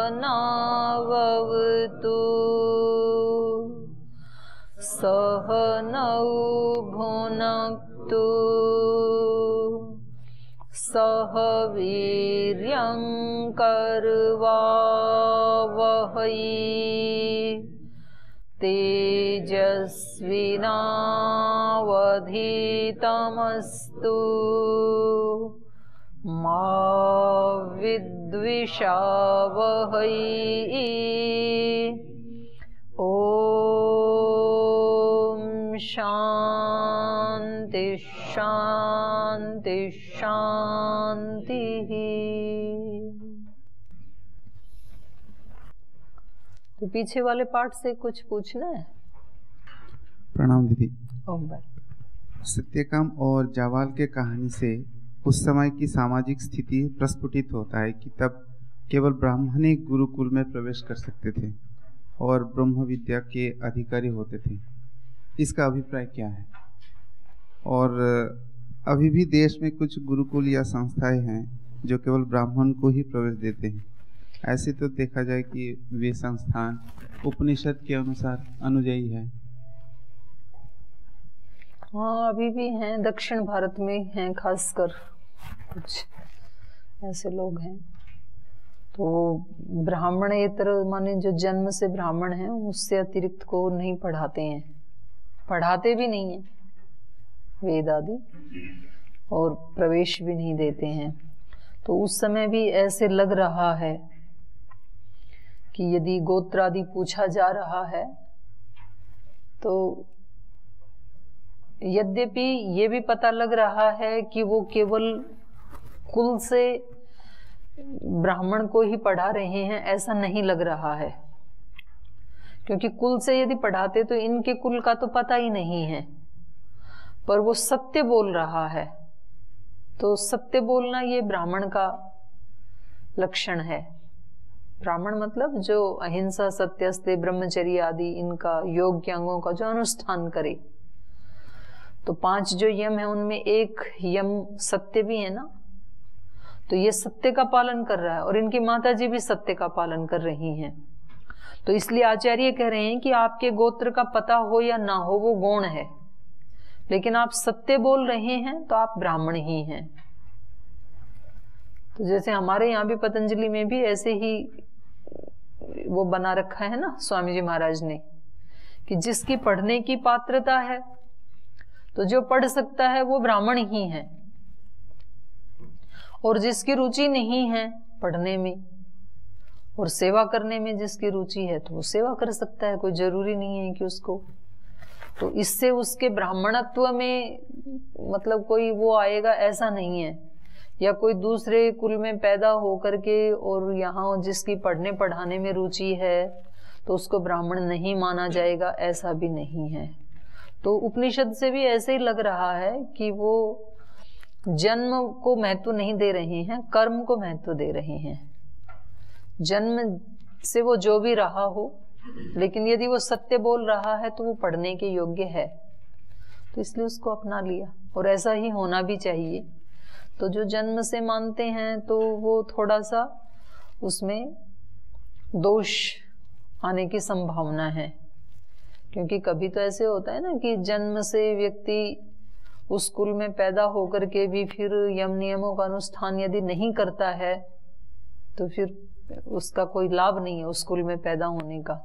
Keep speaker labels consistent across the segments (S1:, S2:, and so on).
S1: सहनावतु सहनौ भुनक्तु सह वीर्यं करवावहै तेजस्विनावधीतमस्तु मा विद्विषावहै। ओम शांति शांति शांति। तो पीछे वाले पार्ट से कुछ पूछना है?
S2: प्रणाम दीदी।
S1: ओम भाई।
S2: सत्यकाम और जावाल के कहानी से उस समय की सामाजिक स्थिति प्रस्फुटित होता है कि तब केवल ब्राह्मण ही गुरुकुल में प्रवेश कर सकते थे और ब्रह्म विद्या के अधिकारी होते थे। इसका अभिप्राय क्या है? और अभी भी देश में कुछ गुरुकुल या संस्थाएं हैं जो केवल ब्राह्मण को ही प्रवेश देते हैं। ऐसे तो देखा जाए कि वे संस्थान उपनिषद के अनुसार अनुयायी है।
S1: हाँ, अभी भी हैं, दक्षिण भारत में हैं, खासकर कुछ ऐसे लोग हैं। तो ब्राह्मणेतर माने जो जन्म से ब्राह्मण हैं उससे अतिरिक्त को नहीं पढ़ाते हैं, पढ़ाते भी नहीं हैं वेद आदि, और प्रवेश भी नहीं देते हैं। तो उस समय भी ऐसे लग रहा है कि यदि गोत्र आदि पूछा जा रहा है तो यद्यपि ये भी पता लग रहा है कि वो केवल कुल से ब्राह्मण को ही पढ़ा रहे हैं, ऐसा नहीं लग रहा है। क्योंकि कुल से यदि पढ़ाते तो इनके कुल का तो पता ही नहीं है, पर वो सत्य बोल रहा है। तो सत्य बोलना ये ब्राह्मण का लक्षण है। ब्राह्मण मतलब जो अहिंसा, सत्यस्ते, ब्रह्मचर्य आदि इनका योग्य अंगों का जो अनुष्ठान करे। तो 5 जो यम है उनमें एक यम सत्य भी है ना, तो ये सत्य का पालन कर रहा है और इनकी माता जी भी सत्य का पालन कर रही हैं। तो इसलिए आचार्य कह रहे हैं कि आपके गोत्र का पता हो या ना हो वो गौण है, लेकिन आप सत्य बोल रहे हैं तो आप ब्राह्मण ही हैं। तो जैसे हमारे यहाँ भी पतंजलि में भी ऐसे ही वो बना रखा है ना स्वामी जी महाराज ने, कि जिसकी पढ़ने की पात्रता है तो जो पढ़ सकता है वो ब्राह्मण ही है, और जिसकी रुचि नहीं है पढ़ने में और सेवा करने में जिसकी रुचि है तो वो सेवा कर सकता है, कोई जरूरी नहीं है कि उसको। तो इससे उसके ब्राह्मणत्व में मतलब कोई वो आएगा ऐसा नहीं है, या कोई दूसरे कुल में पैदा होकर के और यहाँ जिसकी पढ़ने पढ़ाने में रुचि है तो उसको ब्राह्मण नहीं माना जाएगा, ऐसा भी नहीं है। तो उपनिषद से भी ऐसे ही लग रहा है कि वो जन्म को महत्व नहीं दे रहे हैं, कर्म को महत्व दे रहे हैं। जन्म से वो जो भी रहा हो, लेकिन यदि वो सत्य बोल रहा है तो वो पढ़ने के योग्य है, तो इसलिए उसको अपना लिया, और ऐसा ही होना भी चाहिए। तो जो जन्म से मानते हैं तो वो थोड़ा सा उसमें दोष आने की संभावना है, क्योंकि कभी तो ऐसे होता है ना कि जन्म से व्यक्ति उस कुल में पैदा होकर के भी फिर यम नियमों का अनुष्ठान यदि नहीं करता है तो फिर उसका कोई लाभ नहीं है उस कुल में पैदा होने का।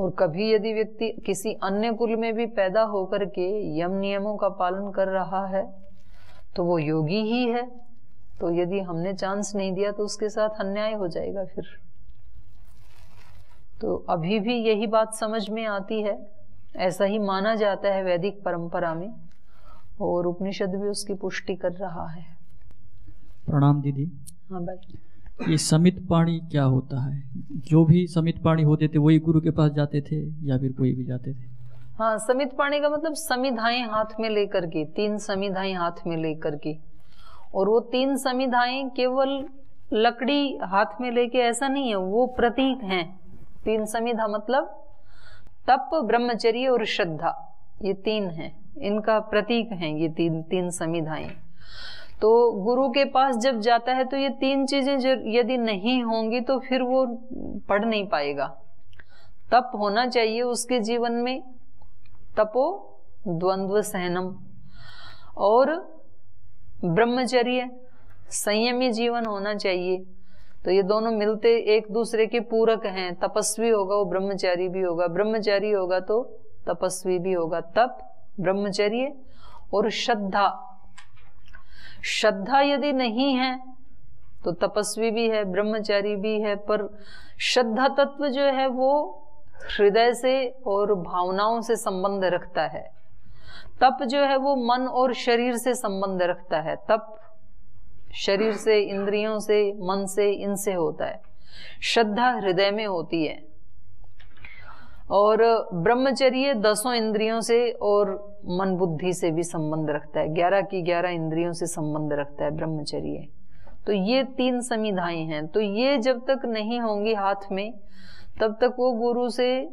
S1: और कभी यदि व्यक्ति किसी अन्य कुल में भी पैदा होकर के यम नियमों का पालन कर रहा है तो वो योगी ही है। तो यदि हमने चांस नहीं दिया तो उसके साथ अन्याय हो जाएगा फिर। तो अभी भी यही बात समझ में आती है, ऐसा ही माना जाता है वैदिक परंपरा में, और उपनिषद भी उसकी पुष्टि कर रहा है।
S3: प्रणाम दीदी।
S1: हाँ भाई।
S3: ये समित पाणी क्या होता है? जो भी समित पाणी होते थे वही गुरु के पास जाते थे या फिर कोई भी जाते थे?
S1: हाँ, समित पाणी का मतलब समिधाएं हाथ में लेकर के, 3 समिधाएं हाथ में लेकर के, और वो 3 समिधाएं केवल लकड़ी हाथ में लेके ऐसा नहीं है, वो प्रतीक हैं। 3 समिधा मतलब तप, ब्रह्मचर्य और श्रद्धा, ये 3 हैं, इनका प्रतीक हैं ये 3 समिधाएं। तो गुरु के पास जब जाता है तो ये 3 चीजें यदि नहीं होंगी तो फिर वो पढ़ नहीं पाएगा। तप होना चाहिए उसके जीवन में, तपो द्वंद्व सहनम, और ब्रह्मचर्य संयमी जीवन होना चाहिए। तो ये दोनों मिलते एक दूसरे के पूरक हैं। तपस्वी होगा वो ब्रह्मचारी भी होगा, ब्रह्मचारी होगा तो तपस्वी भी होगा। तप, ब्रह्मचर्य और श्रद्धा। श्रद्धा यदि नहीं है तो तपस्वी भी है, ब्रह्मचारी भी है, पर श्रद्धा तत्व जो है वो हृदय से और भावनाओं से संबंध रखता है। तप जो है वो मन और शरीर से संबंध रखता है। तप शरीर से, इंद्रियों से, मन से, इनसे होता है। श्रद्धा हृदय में होती है। और ब्रह्मचर्य 10 इंद्रियों से और मन बुद्धि से भी संबंध रखता है। 11 की 11 इंद्रियों से संबंध रखता है ब्रह्मचर्य। तो ये 3 संविधाएं हैं। तो ये जब तक नहीं होंगी हाथ में तब तक वो गुरु से,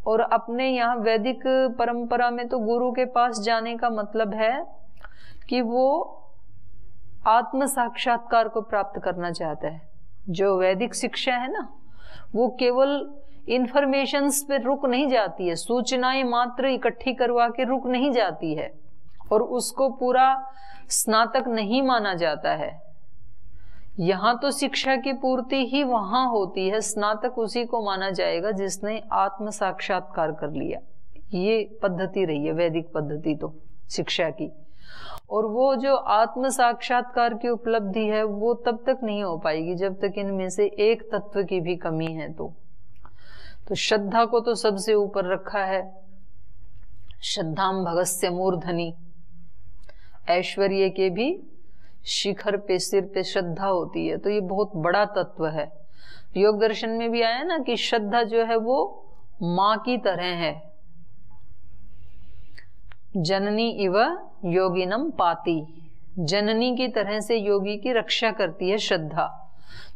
S1: और अपने यहाँ वैदिक परंपरा में तो गुरु के पास जाने का मतलब है कि वो आत्म साक्षात्कार को प्राप्त करना चाहता है। जो वैदिक शिक्षा है ना, वो केवल इंफॉर्मेशंस पे रुक नहीं जाती है, सूचनाएं मात्र इकट्ठी करवा के रुक नहीं जाती है, और उसको पूरा स्नातक नहीं माना जाता है। यहाँ तो शिक्षा की पूर्ति ही वहां होती है, स्नातक उसी को माना जाएगा जिसने आत्म साक्षात्कार कर लिया। ये पद्धति रही है वैदिक पद्धति तो शिक्षा की। और वो जो आत्म साक्षात्कार की उपलब्धि है वो तब तक नहीं हो पाएगी जब तक इनमें से एक तत्व की भी कमी है। तो श्रद्धा को तो सबसे ऊपर रखा है। श्रद्धाम भगस्य मूर्धनि, ऐश्वर्य के भी शिखर पे, सिर पे श्रद्धा होती है। तो ये बहुत बड़ा तत्व है। योग दर्शन में भी आया ना कि श्रद्धा जो है वो मां की तरह है। जननी इव योगिनम पाती, जननी की तरह से योगी की रक्षा करती है श्रद्धा।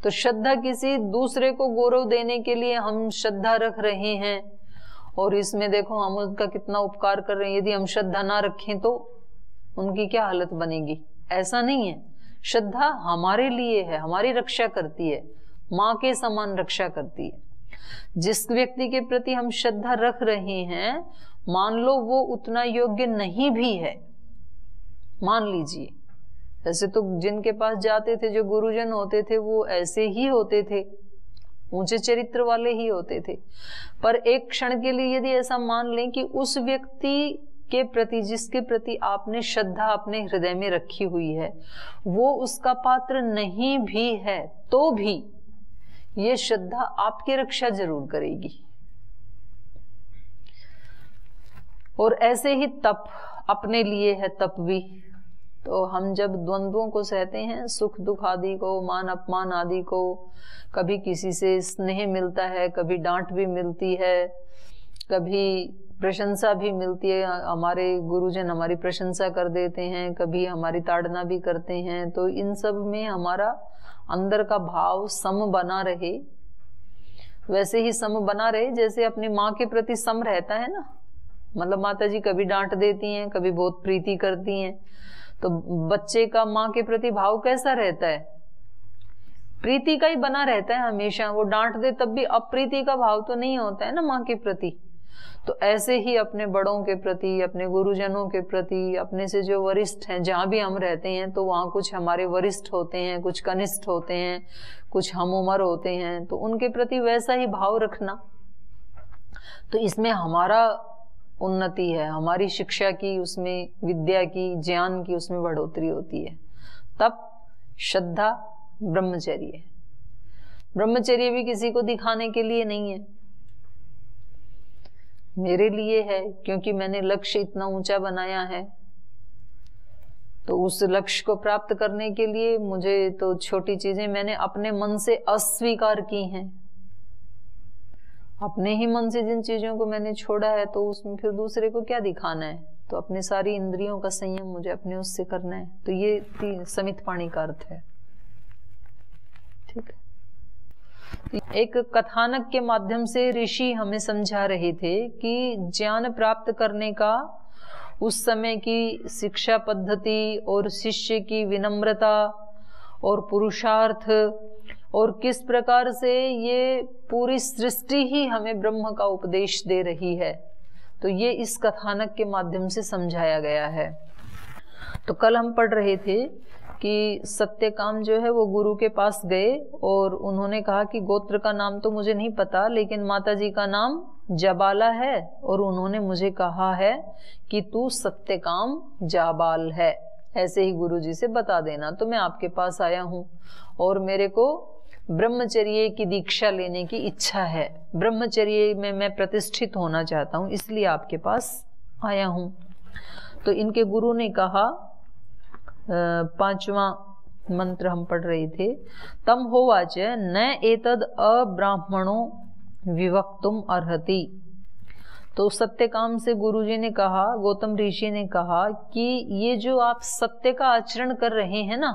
S1: तो श्रद्धा किसी दूसरे को गौरव देने के लिए हम श्रद्धा रख रहे हैं, और इसमें देखो हम उनका कितना उपकार कर रहे हैं। यदि हम श्रद्धा ना रखें तो उनकी क्या हालत बनेगी। ऐसा नहीं है, श्रद्धा हमारे लिए है, हमारी रक्षा करती है, माँ के समान रक्षा करती है। जिस व्यक्ति के प्रति हम श्रद्धा रख रहे हैं, मान लो वो उतना योग्य नहीं भी है, मान लीजिए, ऐसे तो जिनके पास जाते थे, जो गुरुजन होते थे, वो ऐसे ही होते थे, ऊंचे चरित्र वाले ही होते थे। पर एक क्षण के लिए यदि ऐसा मान लें कि उस व्यक्ति के प्रति, जिसके प्रति आपने श्रद्धा अपने हृदय में रखी हुई है, वो उसका पात्र नहीं भी है, तो भी ये श्रद्धा आपकी रक्षा जरूर करेगी। और ऐसे ही तप अपने लिए है, तप भी। तो हम जब द्वंद्वों को सहते हैं, सुख दुख आदि को, मान अपमान आदि को, कभी किसी से स्नेह मिलता है, कभी डांट भी मिलती है, कभी प्रशंसा भी मिलती है, हमारे गुरुजन हमारी प्रशंसा कर देते हैं, कभी हमारी ताड़ना भी करते हैं। तो इन सब में हमारा अंदर का भाव सम बना रहे, वैसे ही सम बना रहे जैसे अपनी माँ के प्रति सम रहता है ना। मतलब माता जी कभी डांट देती हैं, कभी बहुत प्रीति करती हैं, तो बच्चे का माँ के प्रति भाव कैसा रहता है? प्रीति का ही बना रहता है हमेशा। वो डांट दे तब भी अप्रीति का भाव तो नहीं होता है ना माँ के प्रति। तो ऐसे ही अपने बड़ों के प्रति, अपने गुरुजनों के प्रति, अपने से जो वरिष्ठ हैं, जहां भी हम रहते हैं तो वहां कुछ हमारे वरिष्ठ होते हैं, कुछ कनिष्ठ होते हैं, कुछ हम उम्र होते हैं, तो उनके प्रति वैसा ही भाव रखना। तो इसमें हमारा उन्नति है, हमारी शिक्षा की, उसमें विद्या की, ज्ञान की, उसमें बढ़ोतरी होती है। तप, श्रद्धा, ब्रह्मचर्य। ब्रह्मचर्य भी किसी को दिखाने के लिए नहीं है, मेरे लिए है, क्योंकि मैंने लक्ष्य इतना ऊंचा बनाया है। तो उस लक्ष्य को प्राप्त करने के लिए मुझे तो छोटी चीजें मैंने अपने मन से अस्वीकार की हैं। अपने ही मन से जिन चीजों को मैंने छोड़ा है, तो उसमें फिर दूसरे को क्या दिखाना है? तो अपने सारी इंद्रियों का संयम मुझे अपने उससे करना है। तो ये समित पाणी का अर्थ है। ठीक है। एक कथानक के माध्यम से ऋषि हमें समझा रहे थे कि ज्ञान प्राप्त करने का उस समय की शिक्षा पद्धति और शिष्य की विनम्रता और पुरुषार्थ, और किस प्रकार से ये पूरी सृष्टि ही हमें ब्रह्म का उपदेश दे रही है, तो ये इस कथानक के माध्यम से समझाया गया है। तो कल हम पढ़ रहे थे कि सत्यकाम जो है वो गुरु के पास गए और उन्होंने कहा कि गोत्र का नाम तो मुझे नहीं पता, लेकिन माताजी का नाम जाबाला है और उन्होंने मुझे कहा है कि तू सत्यकाम जाबाल है, ऐसे ही गुरुजी से बता देना। तो मैं आपके पास आया हूँ और मेरे को ब्रह्मचर्य की दीक्षा लेने की इच्छा है, ब्रह्मचर्य में मैं प्रतिष्ठित होना चाहता हूँ, इसलिए आपके पास आया हूँ। तो इनके गुरु ने कहा, 5वां मंत्र हम पढ़ रहे थे, तम होवाच न एतद अब्राह्मणो विवक्तुम अर्हति। तो सत्यकाम से गुरुजी ने कहा, गौतम ऋषि ने कहा कि ये जो आप सत्य का आचरण कर रहे हैं ना,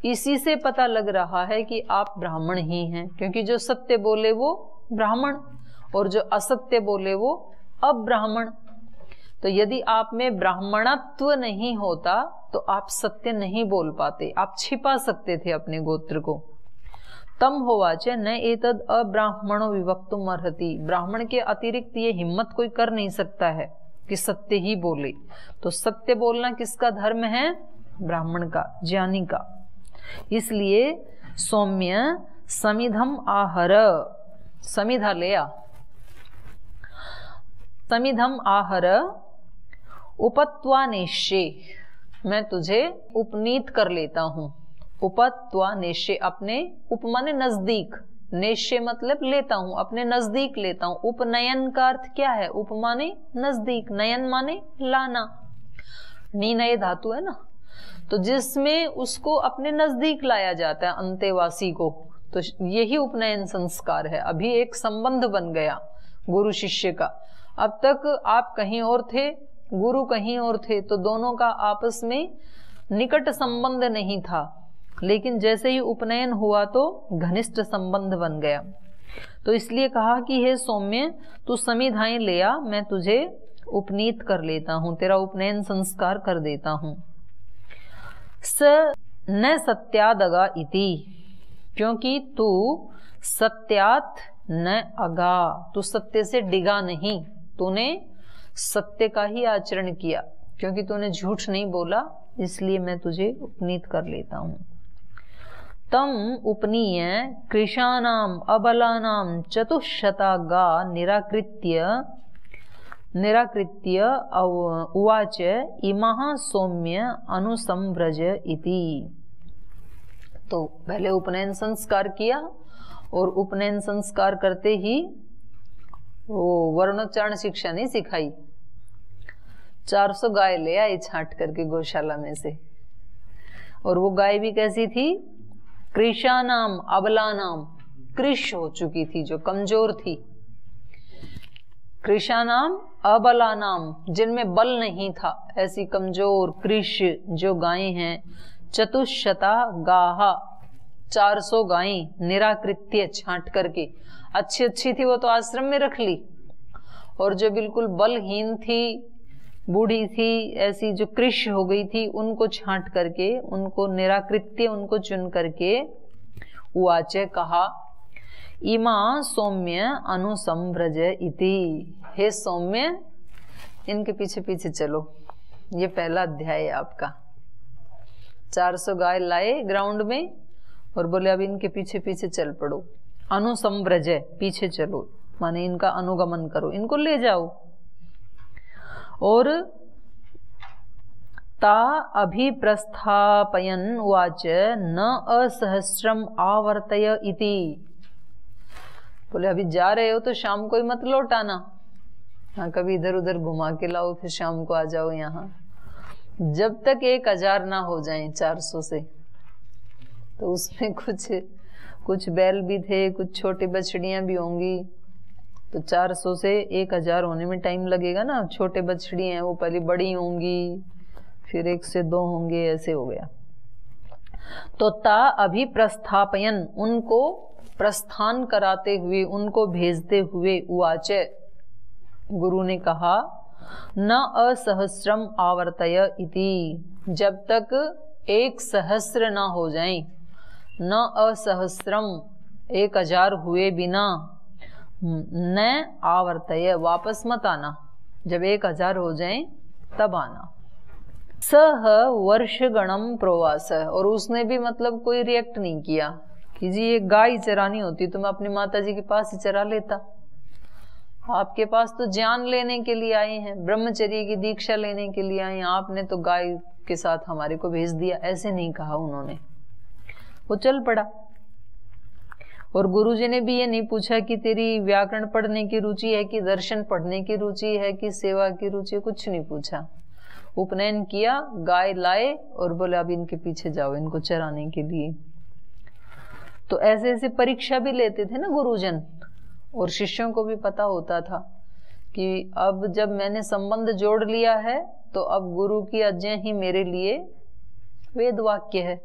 S1: इसी से पता लग रहा है कि आप ब्राह्मण ही हैं, क्योंकि जो सत्य बोले वो ब्राह्मण और जो असत्य बोले वो अब्राह्मण। तो यदि आप में ब्राह्मणत्व नहीं होता तो आप सत्य नहीं बोल पाते, आप छिपा सकते थे अपने गोत्र को। तम होवाच न एतद अब्राह्मणो विवक्तुम अर्हति, ब्राह्मण के अतिरिक्त ये हिम्मत कोई कर नहीं सकता है कि सत्य ही बोले। तो सत्य बोलना किसका धर्म है? ब्राह्मण का, ज्ञानी का। इसलिए सौम्य समिधम आहर, समिधा ले आ, समिधम आहर उपत्वानेश्ये, मैं तुझे उपनीत कर लेता हूं। उपत्वानेश्ये, अपने उप माने नजदीक, नेश्य मतलब लेता हूं, अपने नजदीक लेता हूं। उपनयन का अर्थ क्या है? उप माने नजदीक, नयन माने लाना, नीनय धातु है ना, तो जिसमें उसको अपने नजदीक लाया जाता है अंतेवासी को, तो यही उपनयन संस्कार है। अभी एक संबंध बन गया गुरु शिष्य का। अब तक आप कहीं और थे, गुरु कहीं और थे, तो दोनों का आपस में निकट संबंध नहीं था, लेकिन जैसे ही उपनयन हुआ तो घनिष्ठ संबंध बन गया। तो इसलिए कहा कि हे सौम्य, तू समिधाएं ले आ, मैं तुझे उपनीत कर लेता हूं, तेरा उपनयन संस्कार कर देता हूं। स न सत्यादगा इति, क्योंकि तू सत्यात न अगा, तू सत्य से डिगा नहीं, तूने सत्य का ही आचरण किया, क्योंकि तूने झूठ नहीं बोला, इसलिए मैं तुझे उपनीत कर लेता हूं। तम उपनीय कृशानाम अबलानाम चतुशता निराकृत्य उवाच इमः सौम्य अनुसंव्रज इति। तो पहले उपनयन संस्कार किया और उपनयन संस्कार करते ही वो वर्णोच्चारण शिक्षा नहीं सिखाई, 400 गाय ले आई छांट करके गौशाला में से, और वो गाय भी कैसी थी? कृशानाम अबलानाम, कृश हो चुकी थी, जो कमजोर थी। कृशानाम अबलानाम, जिनमें बल नहीं था, ऐसी कमजोर कृश जो गायें हैं। चतुशता गाहा, 400 गायें, निराकृत्य छांट करके, अच्छी अच्छी थी वो तो आश्रम में रख ली, और जो बिल्कुल बलहीन थी, बूढ़ी थी, ऐसी जो कृश हो गई थी, उनको छांट करके, उनको निराकृत्य, उनको चुन करके उवाच कहा, इमा सौम्य अनुसंव्रज इति, हे सौम्य, इनके पीछे पीछे चलो। ये पहला अध्याय है आपका। 400 गाय लाए ग्राउंड में और बोले अब इनके पीछे पीछे चल पड़ो। अनुसंव्रज, पीछे चलो, माने इनका अनुगमन करो, इनको ले जाओ। और ता अभिप्रस्थापयन् उवाच न असहस्रम आवर्तय इति, बोले अभी जा रहे हो तो शाम को ही मत लौट आना, हाँ कभी इधर उधर घुमा के लाओ, फिर शाम को आ जाओ यहाँ, जब तक 1000 ना हो जाएं 400 से। तो उसमें कुछ बैल भी थे, कुछ छोटी बछड़ियां भी होंगी, तो 400 से 1000 होने में टाइम लगेगा ना। छोटे बछड़ी हैं वो पहले बड़ी होंगी, फिर 1 से 2 होंगे, ऐसे हो गया। तो ता अभी प्रस्थापयन, उनको प्रस्थान कराते हुए, उनको भेजते हुए, उवाच, गुरु ने कहा, न असहस्रम आवर्तय इति, जब तक 1 सहस्र ना हो जाए, न असहस्रम 1000 हुए बिना, न आवर्तय वापस मत आना, जब 1000 हो जाए तब आना। सह वर्ष गणम प्रवास, और उसने भी मतलब कोई रिएक्ट नहीं किया कि जी ये गाय चरानी होती तो मैं अपनी माता जी के पास ही चरा लेता, आपके पास तो ज्ञान लेने के लिए आए हैं, ब्रह्मचर्य की दीक्षा लेने के लिए आए हैं, आपने तो गाय के साथ हमारे को भेज दिया, ऐसे नहीं कहा उन्होंने, वो चल पड़ा। और गुरुजी ने भी ये नहीं पूछा कि तेरी व्याकरण पढ़ने की रुचि है कि दर्शन पढ़ने की रुचि है कि सेवा की रुचि है, कुछ नहीं पूछा। उपनयन किया, गाय लाए और बोले अब इनके पीछे जाओ इनको चराने के लिए। तो ऐसे ऐसे परीक्षा भी लेते थे ना गुरुजन, और शिष्यों को भी पता होता था कि अब जब मैंने संबंध जोड़ लिया है तो अब गुरु की आज्ञा ही मेरे लिए वेद वाक्य है,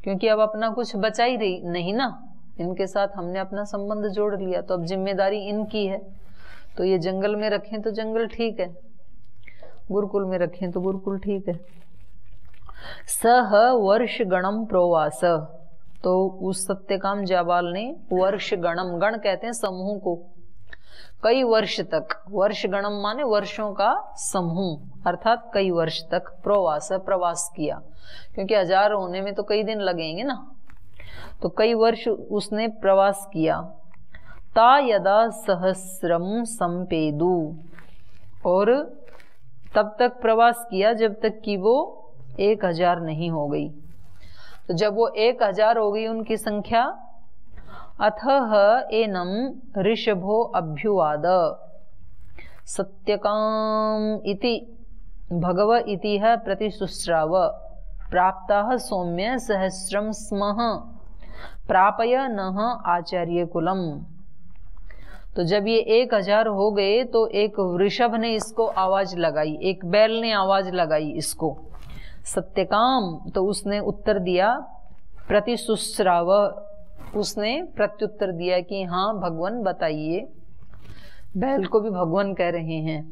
S1: क्योंकि अब अपना कुछ बचा ही नहीं ना, इनके साथ हमने अपना संबंध जोड़ लिया तो अब जिम्मेदारी इनकी है। तो ये जंगल में रखें तो जंगल ठीक है, गुरुकुल में रखें तो गुरुकुल ठीक है। सह वर्ष गणम प्रोवास, तो उस सत्यकाम जाबाल ने वर्ष गणम, गण कहते हैं समूह को, कई वर्ष तक, वर्ष गणम माने वर्षों का समूह, अर्थात कई वर्ष तक प्रवास, प्रवास किया, क्योंकि 1000 होने में तो कई दिन लगेंगे ना, तो कई वर्ष उसने प्रवास किया। ता यदा सहस्रम संपेदु, और तब तक प्रवास किया जब तक कि वो 1000 नहीं हो गई। तो जब वो 1000 हो गई उनकी संख्या, अथह एनम ऋषभो अभ्युवाद सत्यकाम इति भगव इति प्रतिशुश्राव प्राप्तः सौम्य सहस्रम स्मः प्रापय नः आचार्य कुलम। तो जब ये 1000 हो गए तो एक वृषभ ने इसको आवाज लगाई, एक बैल ने आवाज लगाई इसको सत्यकाम, तो उसने उत्तर दिया प्रतिशुश्राव, उसने प्रत्युत्तर दिया कि हाँ भगवान बताइए, बैल को भी भगवान कह रहे हैं।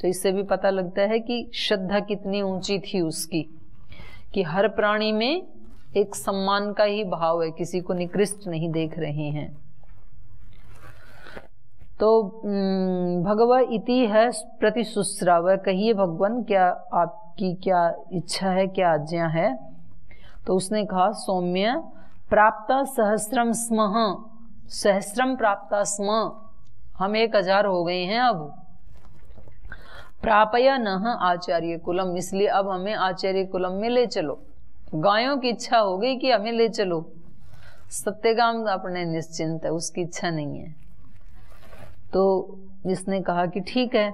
S1: तो इससे भी पता लगता है कि श्रद्धा कितनी ऊंची थी उसकी, कि हर प्राणी में एक सम्मान का ही भाव है, किसी को निकृष्ट नहीं देख रहे हैं। तो भगव इति है प्रतिशुश्राव, कहिए भगवान क्या आपकी क्या इच्छा है, क्या आज्ञा है। तो उसने कहा सौम्य प्राप्त सहस्रम स्मः, सहस्रम प्राप्त स्म, हम 1000 हो गए हैं अब। प्रापय नः आचार्य कुलम, इसलिए अब हमें आचार्य कुलम में ले चलो। गायों की इच्छा हो गई कि हमें ले चलो, सत्यकाम अपने निश्चिंत है, उसकी इच्छा नहीं है। तो इसने कहा कि ठीक है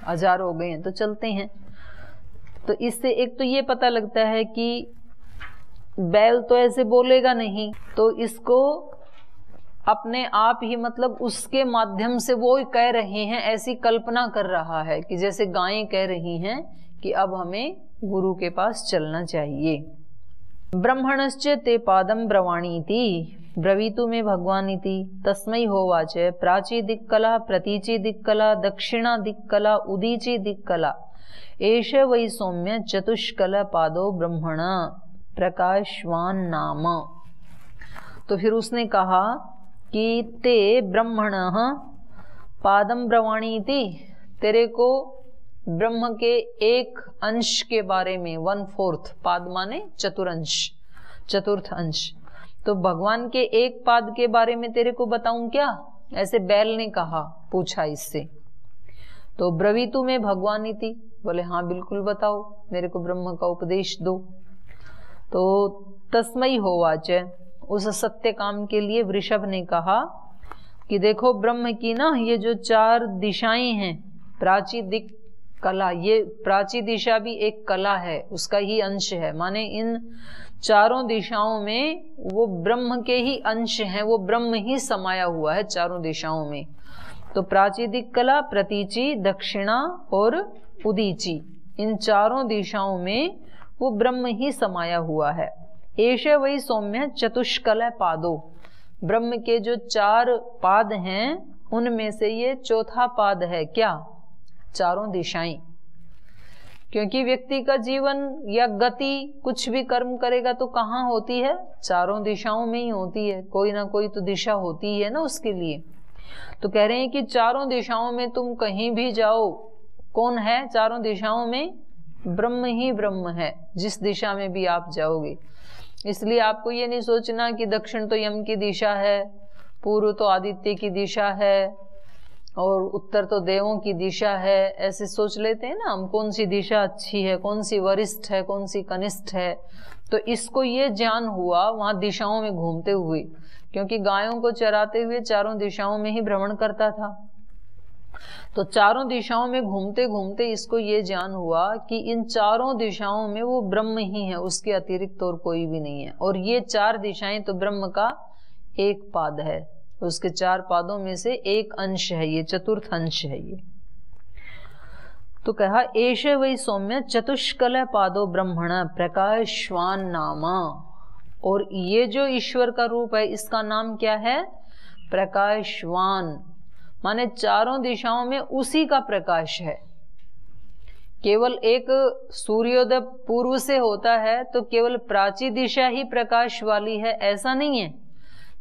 S1: 1000 हो गए हैं तो चलते हैं। तो इससे एक तो ये पता लगता है कि बैल तो ऐसे बोलेगा नहीं, तो इसको अपने आप ही मतलब उसके माध्यम से वो कह रहे हैं, ऐसी कल्पना कर रहा है कि जैसे गायें कह रही हैं कि अब हमें गुरु के पास चलना चाहिए। ब्रह्मणश्च ते पादम ब्रवाणीति ब्रवीतु में भगवानीति तस्मै होवाच प्राची दिक्कला प्रतीची दिक्कला दक्षिणा दिक्कला उदीची दिक्कला एष वै सौम्य चतुष्कल पादो ब्रह्मण प्रकाशवान नाम। तो फिर उसने कहा कि ते ब्रह्मणः पादम ब्रवाणीति, तेरे को ब्रह्म के एक अंश के बारे में, 1/4, पाद माने चतुरंश, चतुर्थ अंश, तो भगवान के एक पाद के बारे में तेरे को बताऊं क्या, ऐसे बैल ने कहा, पूछा इससे। तो ब्रवीतु में भगवानीति, बोले हाँ बिल्कुल बताओ, मेरे को ब्रह्म का उपदेश दो। तो तस्मै होवाच, उस सत्य काम के लिए वृषभ ने कहा कि देखो ब्रह्म की ना ये जो 4 दिशाएं हैं, प्राची दिक कला, ये प्राची दिशा भी एक कला है, उसका ही अंश है, माने इन 4 दिशाओं में वो ब्रह्म के ही अंश हैं, वो ब्रह्म ही समाया हुआ है 4 दिशाओं में। तो प्राची दिक कला, प्रतीची, दक्षिणा और उदीची, इन 4 दिशाओं में वो ब्रह्म ही समाया हुआ है। एष वही सौम्य चतुष्कल पादो, ब्रह्म के जो 4 पाद हैं उनमें से ये चौथा पाद है क्या, चारों दिशाएं, क्योंकि व्यक्ति का जीवन या गति कुछ भी कर्म करेगा तो कहाँ होती है? चारों दिशाओं में ही होती है, कोई ना कोई तो दिशा होती है ना उसके लिए। तो कह रहे हैं कि चारों दिशाओं में तुम कहीं भी जाओ, कौन है चारों दिशाओं में? ब्रह्म ही ब्रह्म है, जिस दिशा में भी आप जाओगे। इसलिए आपको ये नहीं सोचना कि दक्षिण तो यम की दिशा है, पूर्व तो आदित्य की दिशा है और उत्तर तो देवों की दिशा है। ऐसे सोच लेते हैं ना हम, कौन सी दिशा अच्छी है, कौन सी वरिष्ठ है, कौन सी कनिष्ठ है। तो इसको ये ज्ञान हुआ वहां दिशाओं में घूमते हुए, क्योंकि गायों को चराते हुए चारों दिशाओं में ही भ्रमण करता था। तो चारों दिशाओं में घूमते घूमते इसको ये ज्ञान हुआ कि इन चारों दिशाओं में वो ब्रह्म ही है, उसके अतिरिक्त और कोई भी नहीं है। और ये चार दिशाएं तो ब्रह्म का एक पाद है, उसके चार पादों में से एक अंश है, ये चतुर्थ अंश है ये। तो कहा एष वै सौम्य चतुष्कल पादो ब्रह्मण प्रकाशवान नामा। और ये जो ईश्वर का रूप है इसका नाम क्या है? प्रकाशवान, माने चारों दिशाओं में उसी का प्रकाश है। केवल एक सूर्योदय पूर्व से होता है तो केवल प्राची दिशा ही प्रकाश वाली है, ऐसा नहीं है।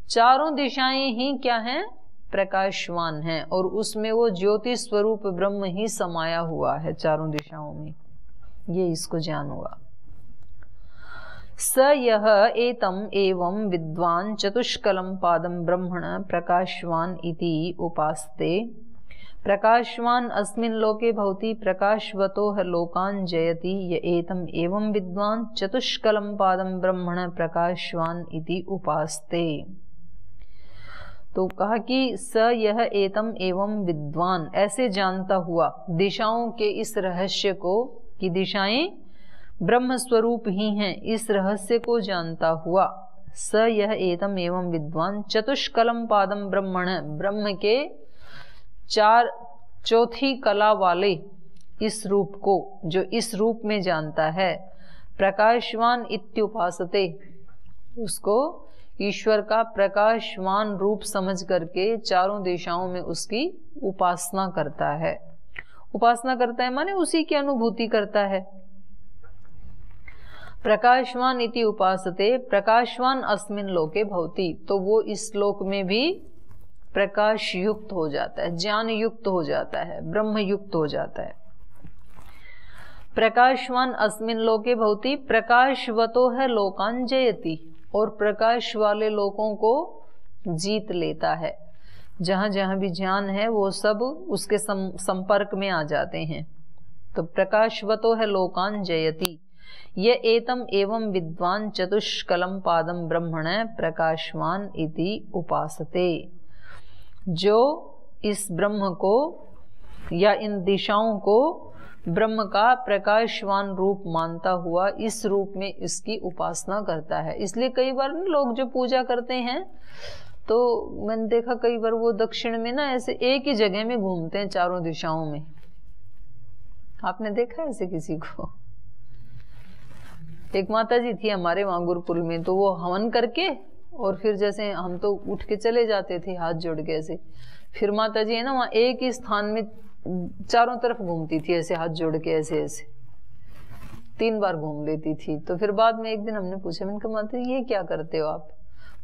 S1: चारों दिशाएं ही क्या हैं? प्रकाशवान हैं, और उसमें वो ज्योति स्वरूप ब्रह्म ही समाया हुआ है चारों दिशाओं में। ये इसको ज्ञान हुआ। स यह एतम एवं विद्वान चतुष्कलम पादम ब्रह्मण प्रकाशवान इति उपास्ते। प्रकाशवान अस्मिन् लोके भवति प्रकाशवतोह लोकान् जयति य एतम एवं विद्वान चतुष्कलम पादम ब्रह्मण प्रकाशवान इति उपास्ते। तो कहा कि स यह एतम एवं विद्वान, ऐसे जानता हुआ दिशाओं के इस रहस्य को कि दिशाएं ब्रह्म स्वरूप ही हैं, इस रहस्य को जानता हुआ स यह एतम एवं विद्वान चतुष्कलम पादम ब्रह्मण, ब्रह्म के चौथी कला वाले इस रूप को, जो इस रूप में जानता है, प्रकाशवान इत्युपासते, उसको ईश्वर का प्रकाशवान रूप समझ करके चारों दिशाओं में उसकी उपासना करता है। उपासना करता है माने उसी की अनुभूति करता है। प्रकाशवान इति उपासते प्रकाशवान अस्मिन् लोके भवति, तो वो इस लोक में भी प्रकाश युक्त हो जाता है, ज्ञान युक्त हो जाता है, ब्रह्म युक्त हो जाता है। प्रकाशवान अस्मिन् लोके भवति प्रकाशवतो है लोकान् जयति, और प्रकाश वाले लोगों को जीत लेता है। जहां जहां भी ज्ञान है वो सब उसके संपर्क में आ जाते हैं। तो प्रकाशवतो है लोकान् जयति ये एतम एवं विद्वान चतुष्कलम पादम ब्रह्मण प्रकाशवान इति उपासते। जो इस ब्रह्म को या इन दिशाओं को ब्रह्म का प्रकाशवान रूप मानता हुआ इस रूप में इसकी उपासना करता है। इसलिए कई बार लोग जो पूजा करते हैं तो मैंने देखा कई बार वो दक्षिण में ना ऐसे एक ही जगह में घूमते हैं चारों दिशाओं में। आपने देखा है ऐसे किसी को? एक माता जी थी हमारे वहां गुरुकुल में, तो वो हवन करके और फिर जैसे हम तो उठ के चले जाते थे हाथ जोड़ के ऐसे, फिर माता जी है ना वहां एक ही स्थान में चारों तरफ घूमती थी ऐसे हाथ जोड़ के, ऐसे ऐसे 3 बार घूम लेती थी। तो फिर बाद में एक दिन हमने पूछा, मैंने कहा माता जी ये क्या करते हो आप?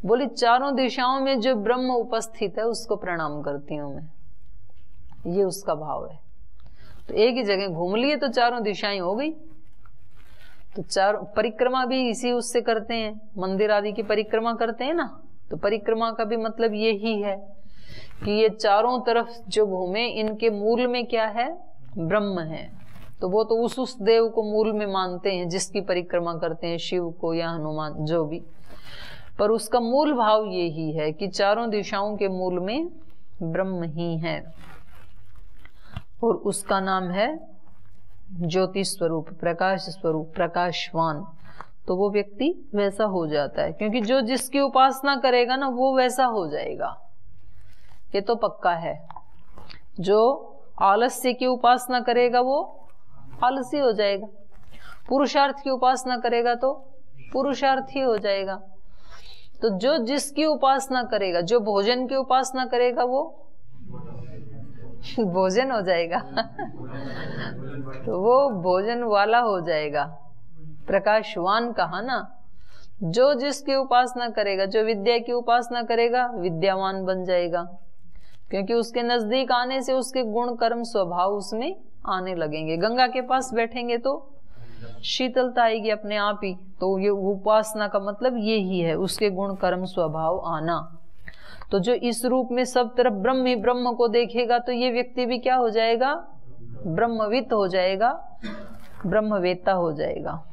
S1: बोली चारों दिशाओं में जो ब्रह्म उपस्थित है उसको प्रणाम करती हूँ मैं, ये उसका भाव है। तो एक ही जगह घूम लिए तो चारों दिशाएं हो गई। तो चारों परिक्रमा भी इसी उससे करते हैं, मंदिर आदि की परिक्रमा करते हैं ना, तो परिक्रमा का भी मतलब यही है कि ये चारों तरफ जो घूमे इनके मूल में क्या है? ब्रह्म है। तो वो तो उस देव को मूल में मानते हैं जिसकी परिक्रमा करते हैं, शिव को या हनुमान जो भी, पर उसका मूल भाव यही है कि चारों दिशाओं के मूल में ब्रह्म ही है और उसका नाम है ज्योति स्वरूप, प्रकाश स्वरूप, प्रकाशवान। तो वो व्यक्ति वैसा हो जाता है, क्योंकि जो जिसकी उपासना करेगा ना वो वैसा हो जाएगा, ये तो पक्का है। जो आलस्य की उपासना करेगा वो आलसी हो जाएगा, पुरुषार्थ की उपासना करेगा तो पुरुषार्थी हो जाएगा। तो जो जिसकी उपासना करेगा, जो भोजन की उपासना करेगा वो भोजन हो जाएगा। तो वो भोजन वाला हो जाएगा, प्रकाशवान कहा ना। जो जिसकी उपासना करेगा, जो विद्या की उपासना करेगा, विद्यावान बन जाएगा, क्योंकि उसके नजदीक आने से उसके गुण कर्म स्वभाव उसमें आने लगेंगे। गंगा के पास बैठेंगे तो शीतलता आएगी अपने आप ही। तो ये उपासना का मतलब ये ही है, उसके गुण कर्म स्वभाव आना। तो जो इस रूप में सब तरफ ब्रह्म ही ब्रह्म को देखेगा, तो ये व्यक्ति भी क्या हो जाएगा? ब्रह्मविद हो जाएगा, ब्रह्मवेत्ता हो जाएगा।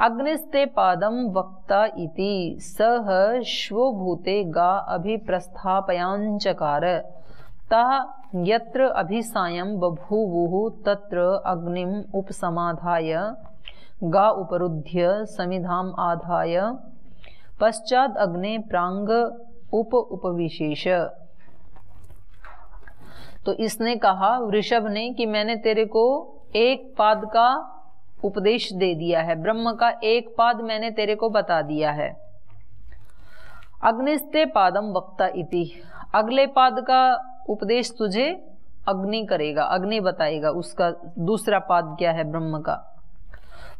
S1: अग्निस्ते पादम वक्ता इति सह श्वभूते गा अभिप्रस्थापयांचकार ता यत्र अभिसायं बभूवुः तत्र अग्निम उपसमाधाय गा उपरुध्य समिधाम आधाय पश्चाद अग्ने प्रांग उपविशेष। तो इसने कहा वृषभ ने कि मैंने तेरे को एक पाद का उपदेश दे दिया है, ब्रह्म का एक पाद मैंने तेरे को बता दिया है। अग्निस्ते पादम वक्ता इति, अगले पाद का उपदेश तुझे अग्नि करेगा, अग्नि बताएगा उसका दूसरा पाद क्या है ब्रह्म का।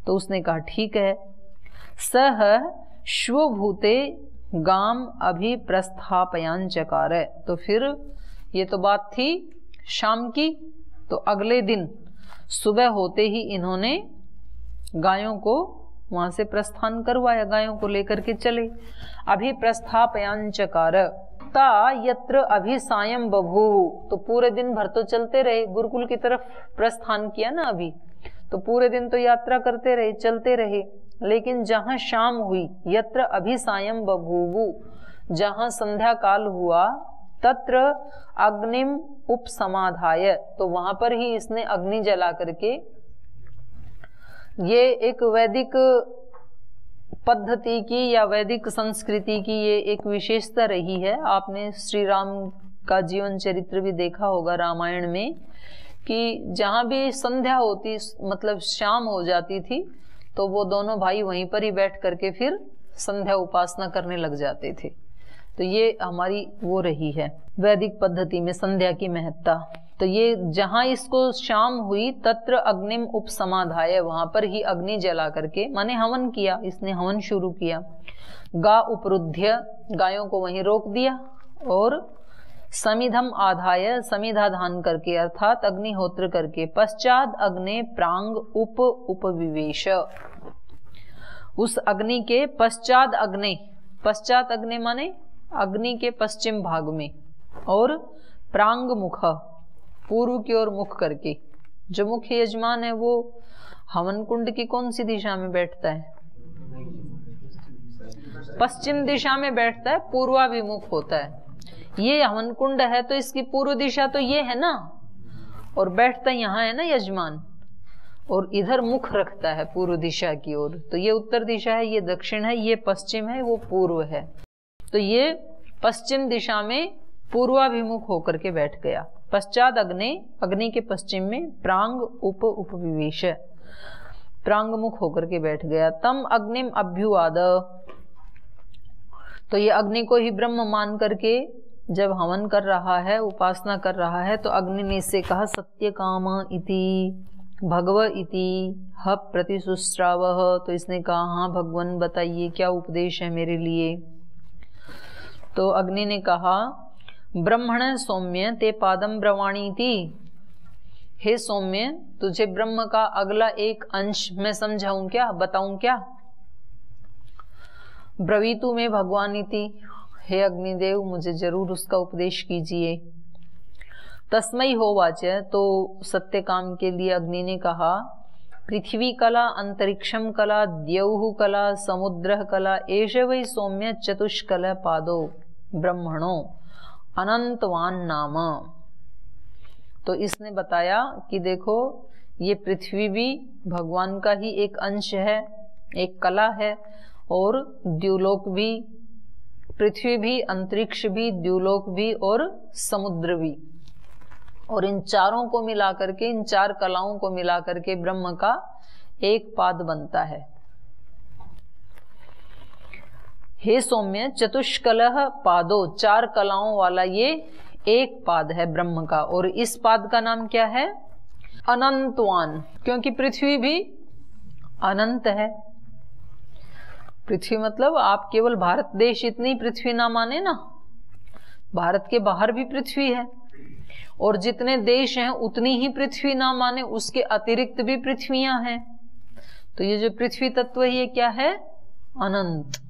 S1: तो उसने कहा ठीक है। सह श्वभूते गाम अभिप्रस्थापयांचकार, तो फिर ये तो बात थी शाम की। तो अगले दिन सुबह होते ही इन्होंने गायों को वहां से प्रस्थान करवाया, गायों को लेकर के चले। अभिप्रस्थापयांचकार ता यत्र अभिसायं बभूव, तो पूरे दिन भर तो चलते रहे, गुरुकुल की तरफ प्रस्थान किया ना अभी, तो पूरे दिन तो यात्रा करते रहे, चलते रहे। लेकिन जहां शाम हुई, यत्र अभिसायं बभूवु, जहां संध्या काल हुआ, तत्र अग्निम उपसमाधाय, तो वहां पर ही इसने अग्नि जला करके, ये एक वैदिक पद्धति की या वैदिक संस्कृति की ये एक विशेषता रही है। आपने श्री राम का जीवन चरित्र भी देखा होगा रामायण में, कि जहां भी संध्या होती, मतलब शाम हो जाती थी, तो वो दोनों भाई वहीं पर ही बैठ करके फिर संध्या उपासना करने लग जाते थे। तो ये हमारी वो रही है वैदिक पद्धति में संध्या की महत्ता। तो ये जहां इसको शाम हुई, तत्र अग्निम उपसमाधाय, वहां पर ही अग्नि जला करके, माने हवन किया, इसने हवन शुरू किया। गा उपरुध्य, गायों को वहीं रोक दिया, और समिधम आधाय, समिधा धान करके अर्थात अग्निहोत्र करके, पश्चात अग्ने प्रांग उपविवेश, उस अग्नि के पश्चात अग्नि, पश्चात अग्नि माने अग्नि के पश्चिम भाग में, और प्रांग मुख, पूर्व की ओर मुख करके। जो मुख्य यजमान है वो हवन कुंड की कौन सी दिशा में बैठता है? पश्चिम दिशा में बैठता है, पूर्वाभिमुख होता है। ये हवन कुंड है तो इसकी पूर्व दिशा तो ये है ना, और बैठता यहाँ है ना यजमान, और इधर मुख रखता है पूर्व दिशा की ओर। तो ये उत्तर दिशा है, ये दक्षिण है, ये पश्चिम है, वो पूर्व है। तो ये पश्चिम दिशा में पूर्वाभिमुख होकर के बैठ गया। पश्चात अग्नि, अग्नि के पश्चिम में प्रांग उपविवेश, प्रांग मुख होकर के बैठ गया। तम अग्निम अभ्युवाद, तो ये अग्नि को ही ब्रह्म मान करके जब हवन कर रहा है, उपासना कर रहा है, तो अग्नि ने इससे कहा सत्य काम इति भगव इति ह प्रतिशुश्रावः, तो इसने कहा हाँ भगवान बताइए क्या उपदेश है मेरे लिए। तो अग्नि ने कहा ब्रह्मण सौम्य ते पादम ब्रवाणी थी, हे सौम्य तुझे ब्रह्म का अगला एक अंश मैं समझाऊं क्या, बताऊं क्या। ब्रवीतु में भगवान इति, हे अग्निदेव मुझे जरूर उसका उपदेश कीजिए। तस्मै होवाच, तो सत्यकाम के लिए अग्नि ने कहा पृथ्वी कला अंतरिक्षम कला द्यौः कला समुद्र कला एष वै सौम्य चतुष्कल पादो ब्रह्मणो अनंतवान नाम। तो इसने बताया कि देखो ये पृथ्वी भी भगवान का ही एक अंश है, एक कला है, और द्युलोक भी, पृथ्वी भी, अंतरिक्ष भी, द्युलोक भी और समुद्र भी, और इन चारों को मिला करके, इन चार कलाओं को मिला करके ब्रह्म का एक पाद बनता है। हे सौम्य चतुष्कलः पादो, चार कलाओं वाला ये एक पाद है ब्रह्म का, और इस पाद का नाम क्या है? अनंतवान, क्योंकि पृथ्वी भी अनंत है। पृथ्वी मतलब आप केवल भारत देश इतनी पृथ्वी ना माने ना, भारत के बाहर भी पृथ्वी है, और जितने देश हैं उतनी ही पृथ्वी ना माने, उसके अतिरिक्त भी पृथ्वियां हैं। तो ये जो पृथ्वी तत्व है ये क्या है? अनंत।